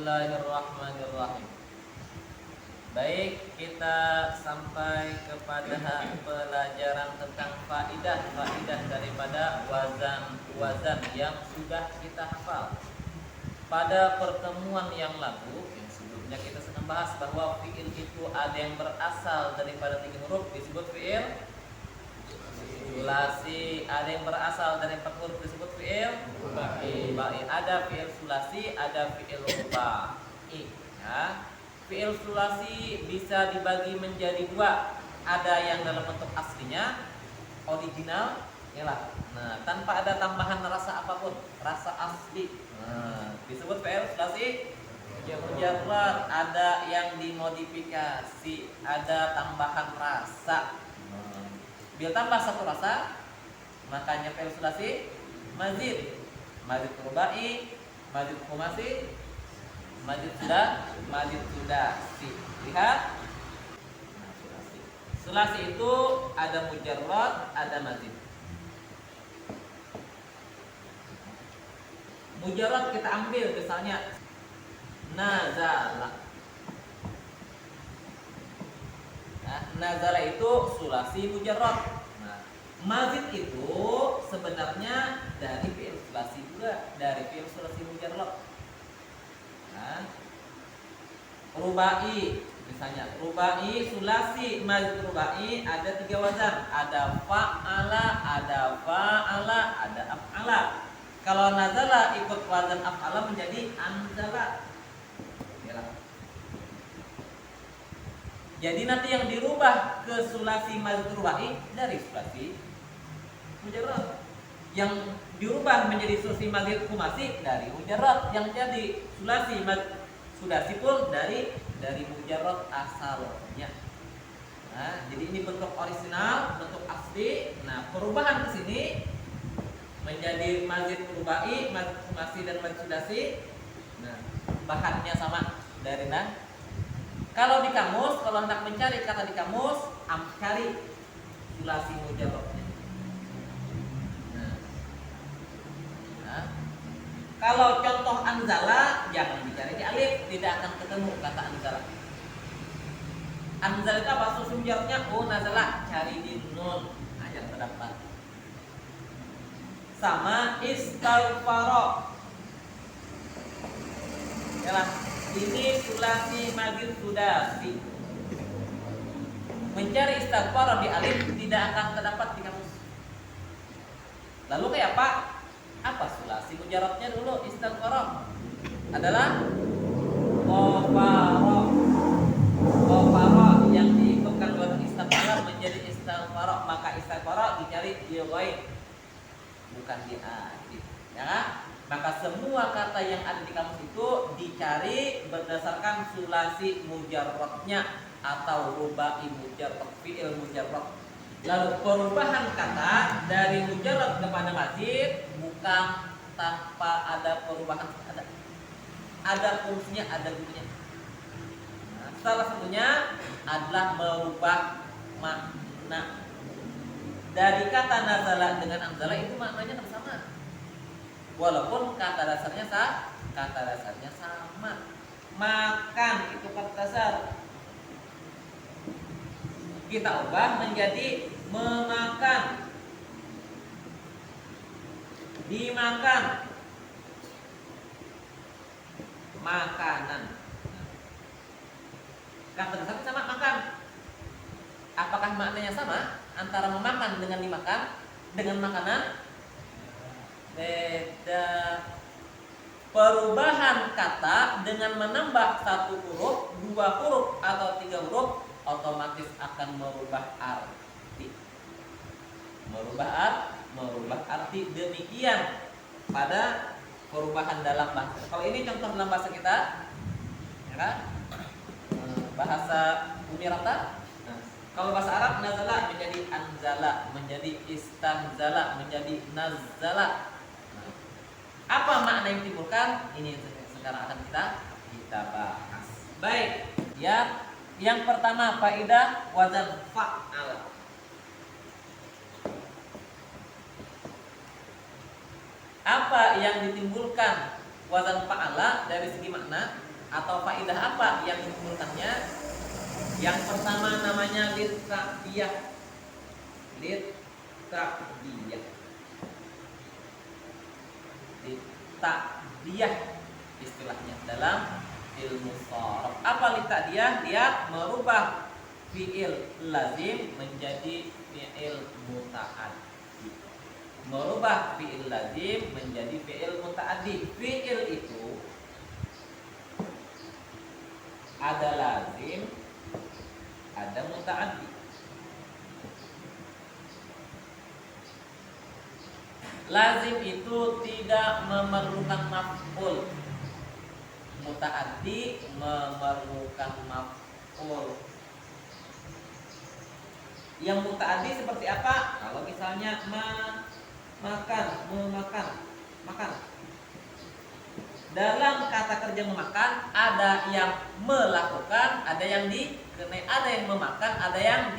Bismillahirrahmanirrahim. Baik, kita sampai kepada pelajaran tentang faidah daripada wazan yang sudah kita hafal. Pada pertemuan yang lalu, yang sebelumnya kita sedang bahas bahwa fiil itu ada yang berasal daripada 3 huruf disebut fiil sulasi, ada yang berasal dari 4 huruf disebut fiil rubai. Ada fiil sulasi, ada fiil rubai. Ya. Fiil sulasi bisa dibagi menjadi 2. Ada yang dalam bentuk aslinya, original, yalah. Nah, tanpa ada tambahan rasa apapun, rasa asli. Nah, disebut fiil sulasi mujarrad. Ada yang dimodifikasi, ada tambahan rasa. Bila tambah 1 rasa, makanya fiil sulasi mazid. Mazid rubai, mazid khumasi, mazid sudasi. Lihat. Nah, sulasi. Sulasi itu ada mujarrad, ada mazid. Mujarrad kita ambil misalnya nazala. Nah, nazala itu sulasi mujarrad. Nah, mazid itu sebenarnya dari fiil sulasi juga, dari fiil sulasi mujarrad. Nah, rubai misalnya, rubai sulasi mazid rubai ada 3 wazan, ada fa'ala, ada af'ala. Kalau nazala ikut wazan af'ala menjadi anzala. Jadi nanti yang dirubah ke sulasi mazid rubai dari sulasi mujarrad. Yang dirubah menjadi sulasi mazid khumasi dari mujarrad. Yang jadi sulasi mazid sudasi pun dari mujarrad asalnya. Nah, jadi ini bentuk orisinal, bentuk asli. Nah, perubahan ke sini menjadi mazid rubai, mazid khumasi dan mazid sudasi. Nah, bahannya sama dari kalau di kamus, kalau hendak mencari kata di kamus, cari sulasi mujarradnya. Nah, kalau contoh anzala, jangan dicari di alif, tidak akan ketemu kata anzala. Anzala itu apa? Sulasi mujarradnya nazala, cari di nun, yang terdapat. Sama istighfara. Yalah. Ini sulasi mazid sudasi. Mencari istighfar di alif tidak akan terdapat di kamus. Lalu kayak apa? Apa sulasi mujarradnya dulu? Istighfar adalah qafara yang diikutkan dengan istighfar menjadi istighfar, maka istighfar dicari di ghaib, bukan di alif. Ya kan? Maka semua kata yang ada di kamus itu dicari berdasarkan sulasi mujarradnya atau rubai mujarrad, fi'il mujarrad. Lalu perubahan kata dari mujarrad kepada mazid bukan tanpa ada perubahan, ada fungsinya, ada gunanya. Nah, salah satunya adalah merubah makna. Dari kata nazala dengan anzala itu maknanya sama. Walaupun kata dasarnya sama. Makan itu kata dasar. Kita ubah menjadi memakan, dimakan, makanan. Kata dasarnya sama, makan. Apakah maknanya sama antara memakan dengan dimakan dengan makanan? Beda. Perubahan kata dengan menambah 1 huruf, 2 huruf atau 3 huruf otomatis akan merubah arti. Merubah arti. Demikian pada perubahan dalam bahasa. Kalau ini contoh dalam bahasa kita, ya kan? Bahasa Uni Rata. Nah, kalau bahasa Arab nazala menjadi anzala, menjadi istanzala, menjadi nazala. Apa makna yang ditimbulkan? Ini yang sekarang akan kita bahas. Baik, ya. Yang pertama faidah wazan fa'ala. Apa yang ditimbulkan wazan fa'ala dari segi makna? atau faedah apa yang dikumpulkannya? Yang pertama namanya litakdiyah. Litakdiyah. Litakdiyah istilahnya dalam ilmu sharaf. Apa litakdiyah? Dia merubah fiil lazim menjadi fiil muta'addi. Merubah fiil lazim menjadi fiil muta'addi. Fiil itu ada lazim, ada muta'addi. Lazim itu tidak memerlukan maf'ul. Muta'addi memerlukan maf'ul. Yang muta'addi seperti apa? Kalau misalnya makan, makan. Dalam kata kerja memakan ada yang melakukan, ada yang dikenai, ada yang memakan, ada yang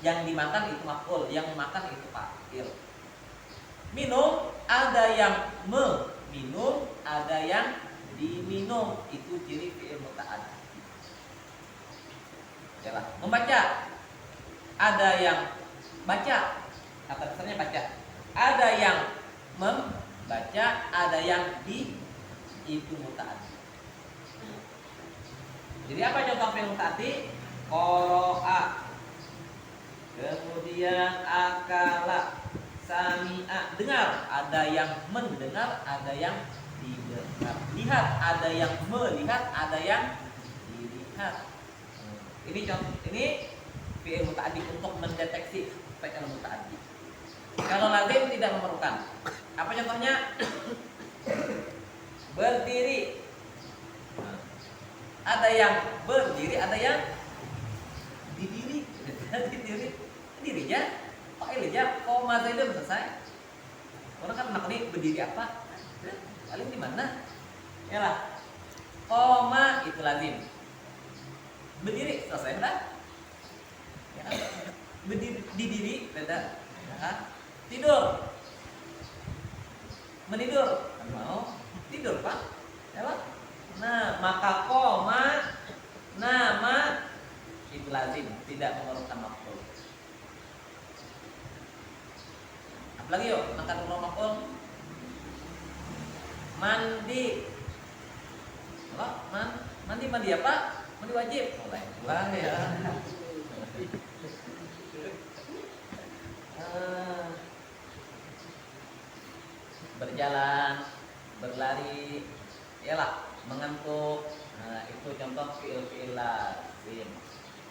yang dimakan itu maf'ul, yang memakan itu fa'il. Minum ada yang meminum, ada yang diminum, itu ciri fi'il muta'addi. Yalah. Membaca ada yang baca, kata dasarnya baca. Ada yang membaca, ada yang itu muta'addi. Jadi apa contoh fi'il muta'addi? Qara'a, kemudian akala, sami'a, dengar, ada yang mendengar, ada yang didengar. Lihat, ada yang melihat, ada yang dilihat. Ini contoh, ini fi'il muta'addi untuk mendeteksi fi'il muta'addi. Kalau lazim tidak memerlukan. Apa contohnya? Berdiri. Ada yang berdiri, ada yang didiri. Dirinya fa'il aja, koma saja selesai. Orang kan maknanya berdiri apa? Paling di mana? Yalah. Koma itu lazim. Berdiri selesai udah. Ya, berdiri, didiri beda. Ya. Tidur, menidur, mau tidur pak. Ya, nah maka koma nama itu lazim, tidak memerlukan maf'ul. Apalagi yuk, makan rumah maf'ul. Mandi. Apa? Mandi apa? Mandi wajib. Mulai pulang ya. Berjalan, berlari, yalah, mengantuk. Nah, itu contoh fi'il lazim.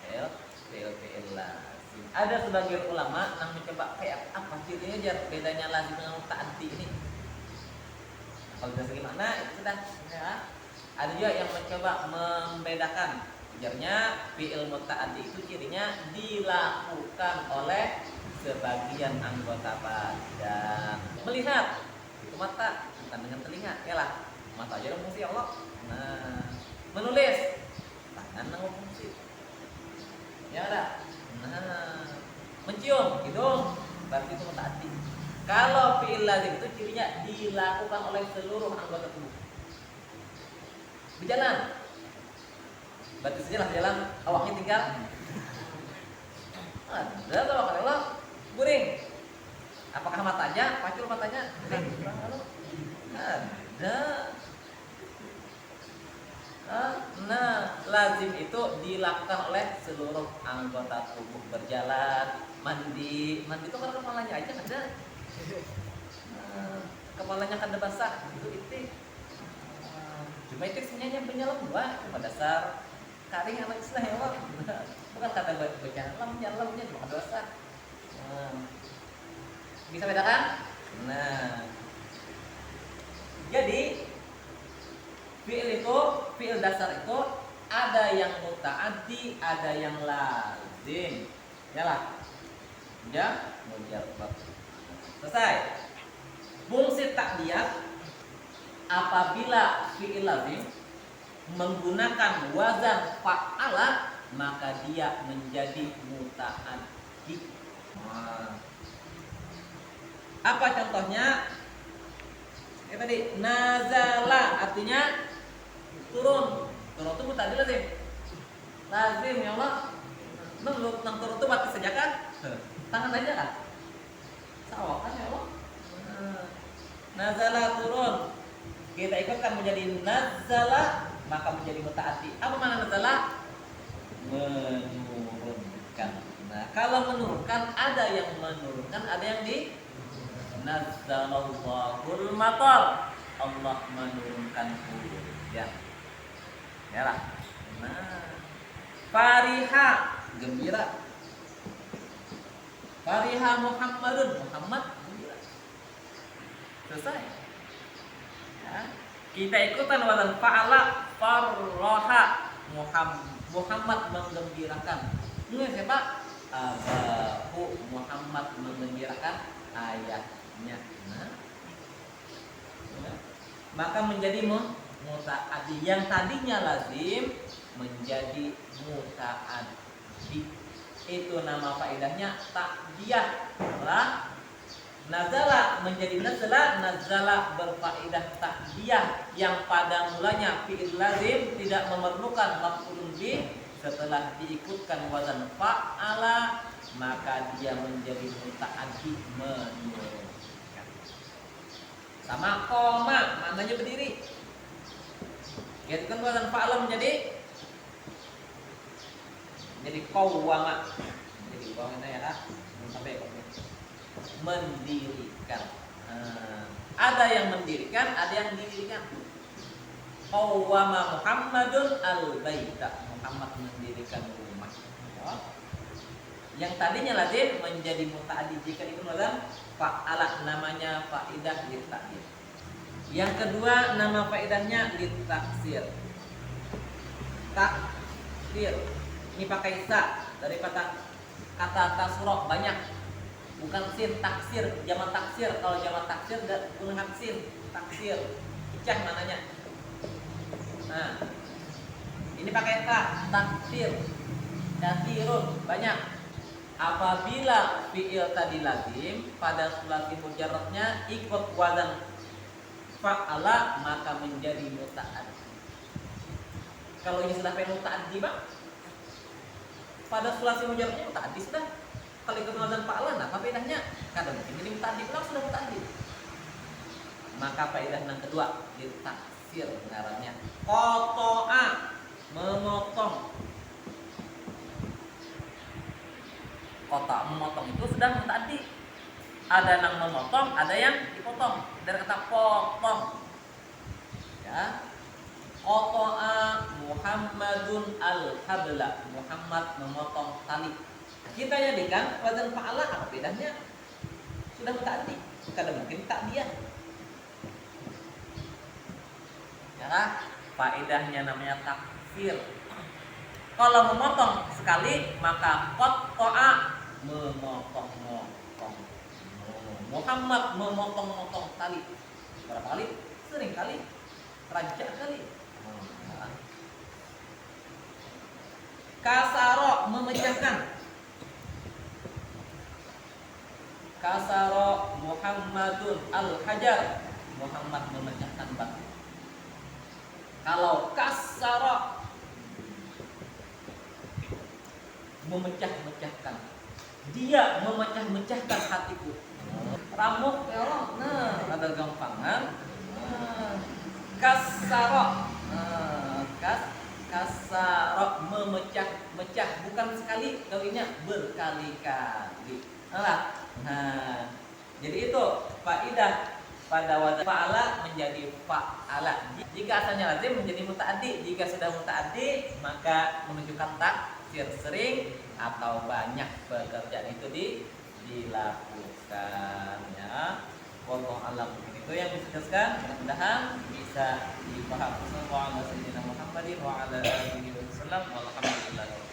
Fi'il lazim. Ada sebagian ulama yang mencoba kayak apa cirinya aja bedanya lazim dengan muta'addi ini. Kalau dari segi makna itu sudah ya. Ada juga yang mencoba membedakan. Ujarnya fi'il muta'addi itu cirinya dilakukan oleh sebagian anggota badan. Melihat itu mata, bukan dengan telinga. Yalah, mata aja fungsi Allah. Nah, menulis tangan nanggung fungsi. Ya ada. Nah, mencium hidung berarti itu muta'addi. Kalau fi'il lazim itu cirinya dilakukan oleh seluruh anggota tubuh. Berjalan, berarti sajalah jalan, awaknya tinggal. Ada tawakal Allah, guring. Apakah matanya, pacul matanya? Ada. Nah, lazim itu dilakukan oleh seluruh anggota tubuh. Berjalan, mandi itu kan kepalanya aja ada. Kepalanya kan basah, itu itik. Cuma itik sebenarnya penyelam dua, cuma dasar karing anak istilah ya Allah. Bukan kata baca lemnya cuma basah. Bisa bedakan? Nah, jadi fi'il dasar itu ada yang muta'addi, ada yang lazim. Yalah. Ya, mujarrad. Selesai. Fungsi ta'diyah apabila fi'il lazim menggunakan wazan fa'ala maka dia menjadi muta'addi. Apa contohnya? Kayak tadi nazala artinya turun. Turun itu muta'addi lazim. Lazim ya Allah. Menurut nang turun itu berarti saja kan? Tangan aja kan? Sawah kan ya Allah. Nazala turun. Kita ikutkan menjadi nazala maka menjadi muta'addi. Apa makna nazala? Menurunkan. Nah, kalau menurunkan ada yang menurunkan, ada yang di nazzalallahul matar. Allah menurunkan hujan. Ya lah. Nah, fariha gembira. Fariha Muhammadun, Muhammad gembira. Selesai. Ya. Kita ikutan wazan fa'ala farraha Muhammad menggembirakan. Ini siapa? Abahu Muhammad menggembirakan ayahnya. Nah, ya. Maka menjadi muta'addi yang tadinya lazim menjadi muta'addi. Itu nama faedahnya takdiyah. Nazala menjadi nazala berfaedah takdiyah yang pada mulanya fi'il lazim tidak memerlukan maf'ulun bih, setelah diikutkan wazan fa'ala maka dia menjadi muta'addi menurunkan. Sama koma maknanya berdiri. Diikutkan wazan fa'ala menjadi qawwama. Jadi bawahnya ya kan sampai mendirikan. Ada yang mendirikan, ada yang didirikan. Qawwama Muhammadun al-baita. Muhammad mendirikan rumah. Yang tadinya lazim menjadi muta'addi jika itu wazan fa'ala, namanya faidah litaksir. Yang kedua nama faedahnya litaksir. Taksir. Ini pakai sa daripada kata tasro banyak. Bukan sin, taksir, jamak taksir. Kalau jamak taksir gunakan sin, taksir. Pecah mananya. Nah, ini pakai ta, taksir. Katsirun, banyak. Apabila fi'il tadi lazim pada sulasi mujarradnya ikut wazan fa'ala maka menjadi muta'addi. Kalau ini sudah fi'il muta'addi, Bang, pada sulasi mujarradnya muta'addi sudah. Kalau ikut wazan fa'ala, nah faedahnya kadang jadi muta'addi pula sudah muta'addi. Maka faedah yang kedua ditaksir ngarannya qata'a, memotong. Qata memotong itu sudah muta'addi. Ada yang memotong, ada yang dipotong. Dari kata potong. Ya. Qata'a Muhammadun al-habla. Muhammad memotong tali. Kita jadikan wazan fa'ala, apa bedanya? Sudah muta'addi. Kadang mungkin takdiyah. Ya, faedahnya namanya taksir. Kalau memotong sekali maka qata'a memotong-motong. Muhammad memotong-motong tali. Berapa kali? Sering kali. Raja kali. Kasaro memecahkan. Kasaro Muhammadun al-hajar. Muhammad memecahkan batu. Kalau kasaro memecah-mecahkan, dia memecah-mecahkan hatiku. Ramuk ya Allah. Nah, ada gampangan. Kasaro. Kasaro memecah-mecah, bukan sekali, kalinya berkali-kali. Nah, jadi itu faidah pada wazan fa'ala menjadi fa'ala. Jika asalnya lazim menjadi muta'addi. Jika sudah muta'addi maka menunjukkan taksir, sering atau banyak pekerjaan itu dilakukan ya. Wallahu a'lam. Itu yang bisa dijelaskan, mudah-mudahan bisa dipahami. Sallallahu alaihi wasallam wa ala alihi wasallam. Walhamdulillah.